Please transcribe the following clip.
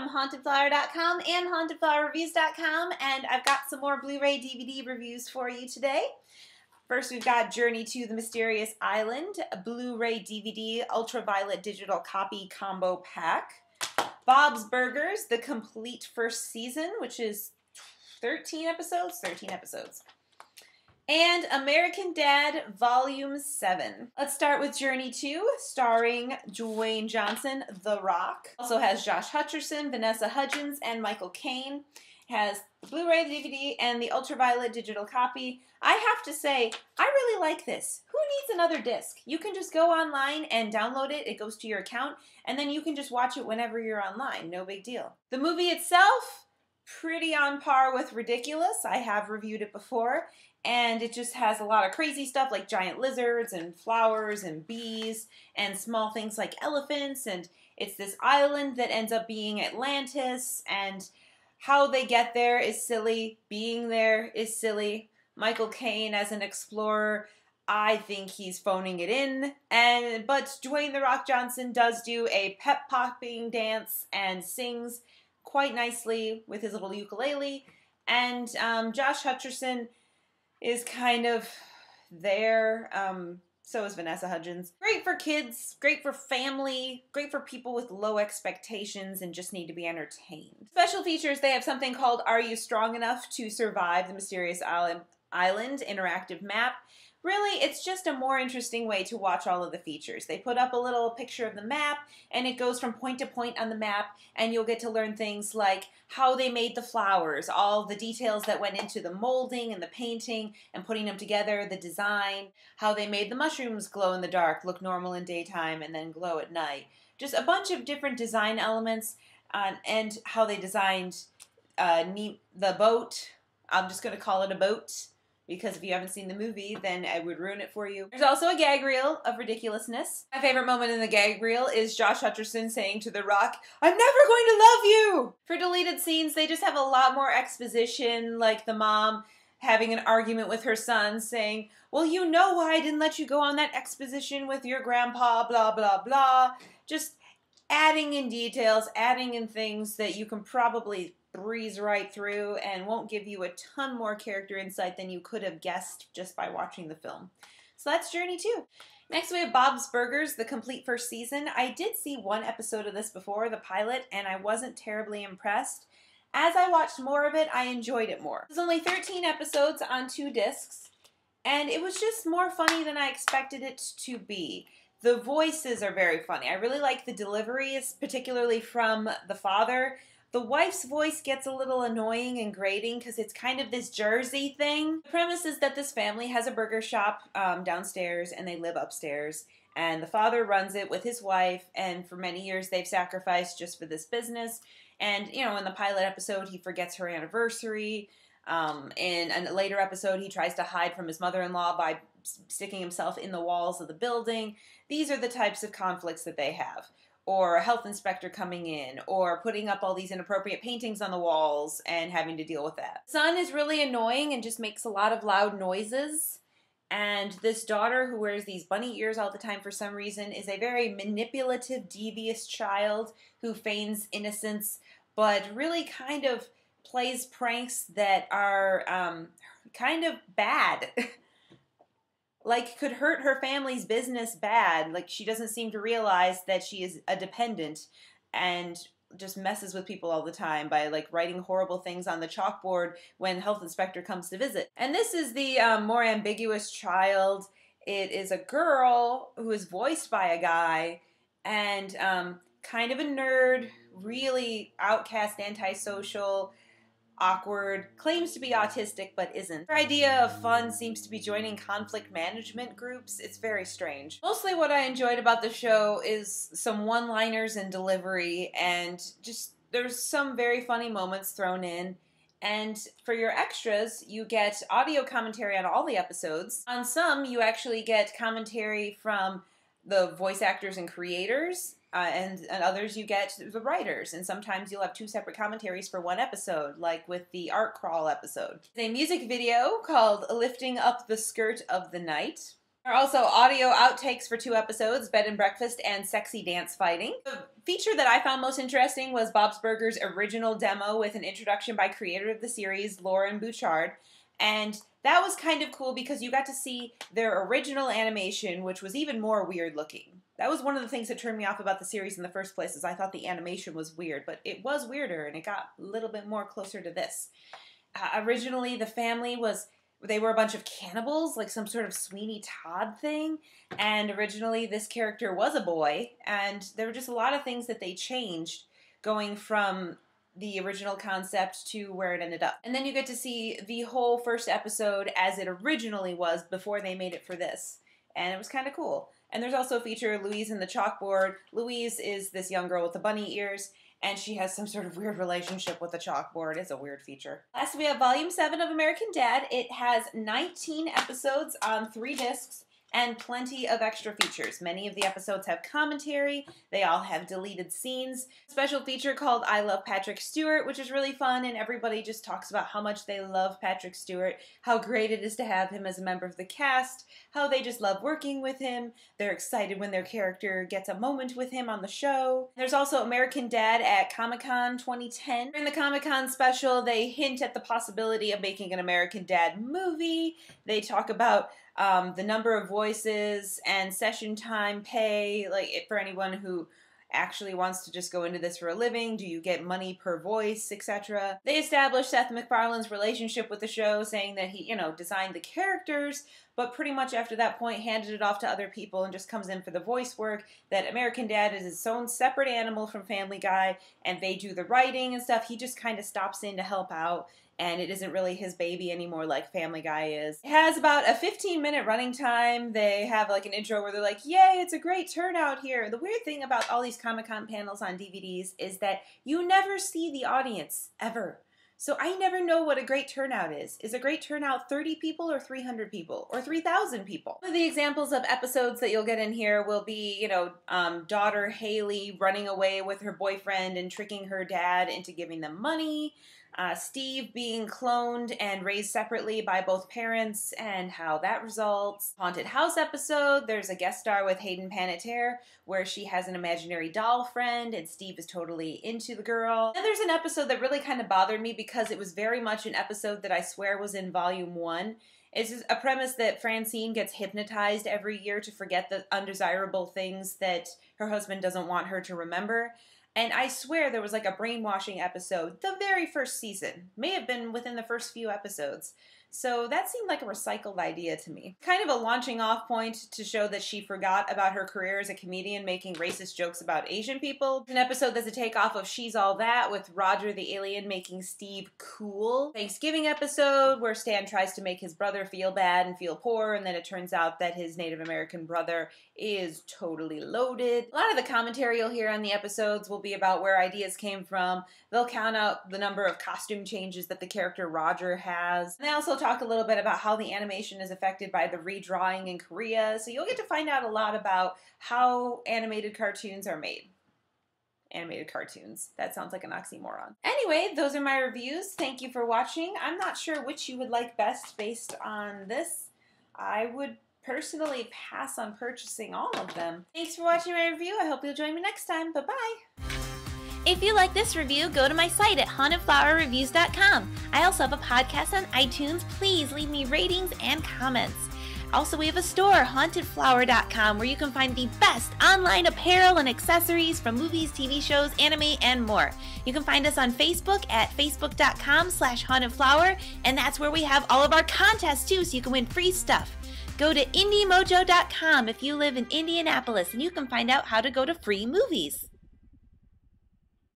from hauntedflower.com and hauntedflowerreviews.com, and I've got some more Blu-ray DVD reviews for you today. First, we've got Journey to the Mysterious Island, a Blu-ray DVD Ultraviolet Digital Copy Combo Pack. Bob's Burgers, the complete first season, which is 13 episodes. And American Dad, Volume 7. Let's start with Journey 2, starring Dwayne Johnson, The Rock. Also has Josh Hutcherson, Vanessa Hudgens, and Michael Caine. Has the Blu-ray, the DVD, and the Ultraviolet digital copy. I have to say, I really like this. Who needs another disc? You can just go online and download it. It goes to your account, and then you can just watch it whenever you're online. No big deal. The movie itself, pretty on par with Ridiculous. I have reviewed it before. And it just has a lot of crazy stuff like giant lizards and flowers and bees and small things like elephants. And it's this island that ends up being Atlantis. And how they get there is silly. Being there is silly. Michael Caine as an explorer, I think he's phoning it in. But Dwayne "The Rock" Johnson does do a pep-popping dance and sings quite nicely with his little ukulele. And Josh Hutcherson is kind of there. So is Vanessa Hudgens. Great for kids, great for family, great for people with low expectations and just need to be entertained. Special features, they have something called Are You Strong Enough to Survive the Mysterious Island interactive map. Really, it's just a more interesting way to watch all of the features. They put up a little picture of the map, and it goes from point to point on the map, and you'll get to learn things like how they made the flowers, all the details that went into the molding and the painting and putting them together, the design, how they made the mushrooms glow in the dark, look normal in daytime, and then glow at night. Just a bunch of different design elements, and how they designed the boat. I'm just going to call it a boat, because if you haven't seen the movie, then I would ruin it for you. There's also a gag reel of ridiculousness. My favorite moment in the gag reel is Josh Hutcherson saying to The Rock, "I'm never going to love you!" For deleted scenes, they just have a lot more exposition, like the mom having an argument with her son saying, "Well, you know why I didn't let you go on that exposition with your grandpa, blah, blah, blah." Just adding in details, adding in things that you can probably breeze right through and won't give you a ton more character insight than you could have guessed just by watching the film. So that's Journey 2. Next we have Bob's Burgers, the complete first season. I did see one episode of this before, the pilot, and I wasn't terribly impressed. As I watched more of it, I enjoyed it more. There's only 13 episodes on 2 discs, and it was just more funny than I expected it to be. The voices are very funny. I really like the deliveries, particularly from the father. The wife's voice gets a little annoying and grating because it's kind of this Jersey thing. The premise is that this family has a burger shop downstairs and they live upstairs. And the father runs it with his wife, and for many years they've sacrificed just for this business. And, you know, in the pilot episode, he forgets her anniversary. In a later episode, he tries to hide from his mother-in-law by sticking himself in the walls of the building. These are the types of conflicts that they have. Or a health inspector coming in, or putting up all these inappropriate paintings on the walls and having to deal with that. Son is really annoying and just makes a lot of loud noises. And this daughter, who wears these bunny ears all the time for some reason, is a very manipulative, devious child who feigns innocence, but really kind of plays pranks that are kind of bad. Like, could hurt her family's business bad. Like, she doesn't seem to realize that she is a dependent and just messes with people all the time by, like, writing horrible things on the chalkboard when health inspector comes to visit. And this is the more ambiguous child. It is a girl who is voiced by a guy and kind of a nerd, really outcast, antisocial, awkward, claims to be autistic but isn't. Her idea of fun seems to be joining conflict management groups. It's very strange. Mostly what I enjoyed about the show is some one-liners and delivery, and just there's some very funny moments thrown in. And for your extras, you get audio commentary on all the episodes. On some, you actually get commentary from the voice actors and creators. And others you get the writers, and sometimes you'll have 2 separate commentaries for one episode, like with the Art Crawl episode. There's a music video called Lifting Up the Skirt of the Night. There are also audio outtakes for 2 episodes, Bed and Breakfast and Sexy Dance Fighting. The feature that I found most interesting was Bob's Burgers' original demo with an introduction by creator of the series, Lauren Bouchard. And that was kind of cool because you got to see their original animation, which was even more weird looking. That was one of the things that turned me off about the series in the first place, is I thought the animation was weird, but it was weirder and it got a little bit more closer to this. Originally, the family they were a bunch of cannibals, like some sort of Sweeney Todd thing. And originally this character was a boy, and there were just a lot of things that they changed going from the original concept to where it ended up. And then you get to see the whole first episode as it originally was before they made it for this. And it was kind of cool. And there's also a feature, Louise and the Chalkboard. Louise is this young girl with the bunny ears, and she has some sort of weird relationship with the chalkboard. It's a weird feature. Last, we have Volume 7 of American Dad. It has 19 episodes on 3 discs and plenty of extra features. Many of the episodes have commentary. They all have deleted scenes. A special feature called I Love Patrick Stewart, which is really fun, and everybody just talks about how much they love Patrick Stewart, how great it is to have him as a member of the cast, how they just love working with him. They're excited when their character gets a moment with him on the show. There's also American Dad at Comic-Con 2010. In the Comic-Con special, they hint at the possibility of making an American Dad movie. They talk about the number of voices and session time pay, like for anyone who actually wants to just go into this for a living. Do you get money per voice, etc.? They established Seth MacFarlane's relationship with the show, saying that he, designed the characters, but pretty much after that point handed it off to other people and just comes in for the voice work, that American Dad is its own separate animal from Family Guy, and they do the writing and stuff. He just kind of stops in to help out, and it isn't really his baby anymore like Family Guy is. It has about a 15-minute running time. They have like an intro where they're like, yay, it's a great turnout here. The weird thing about all these Comic-Con panels on DVDs is that you never see the audience, ever. So I never know what a great turnout is. Is a great turnout 30 people or 300 people or 3,000 people? One of the examples of episodes that you'll get in here will be, daughter Haley running away with her boyfriend and tricking her dad into giving them money. Steve being cloned and raised separately by both parents and how that results. Haunted house episode, there's a guest star with Hayden Panettiere where she has an imaginary doll friend and Steve is totally into the girl. And there's an episode that really kind of bothered me because it was very much an episode that I swear was in Volume 1. It's just a premise that Francine gets hypnotized every year to forget the undesirable things that her husband doesn't want her to remember. And I swear there was like a brainwashing episode, the very first season. May have been within the first few episodes. So that seemed like a recycled idea to me. Kind of a launching off point to show that she forgot about her career as a comedian making racist jokes about Asian people. An episode that's a takeoff of She's All That with Roger the Alien making Steve cool. Thanksgiving episode where Stan tries to make his brother feel bad and feel poor, and then it turns out that his Native American brother is totally loaded. A lot of the commentary you'll hear on the episodes will be about where ideas came from. They'll count out the number of costume changes that the character Roger has. And they also talk a little bit about how the animation is affected by the redrawing in Korea. So you'll get to find out a lot about how animated cartoons are made. Animated cartoons. That sounds like an oxymoron. Anyway, those are my reviews. Thank you for watching. I'm not sure which you would like best based on this. I would personally pass on purchasing all of them. Thanks for watching my review. I hope you'll join me next time. Bye-bye. If you like this review, go to my site at hauntedflowerreviews.com. I also have a podcast on iTunes. Please leave me ratings and comments. Also, we have a store, hauntedflower.com, where you can find the best online apparel and accessories from movies, TV shows, anime, and more. You can find us on Facebook at facebook.com/hauntedflower, and that's where we have all of our contests too, so you can win free stuff. Go to indiemojo.com if you live in Indianapolis, and you can find out how to go to free movies.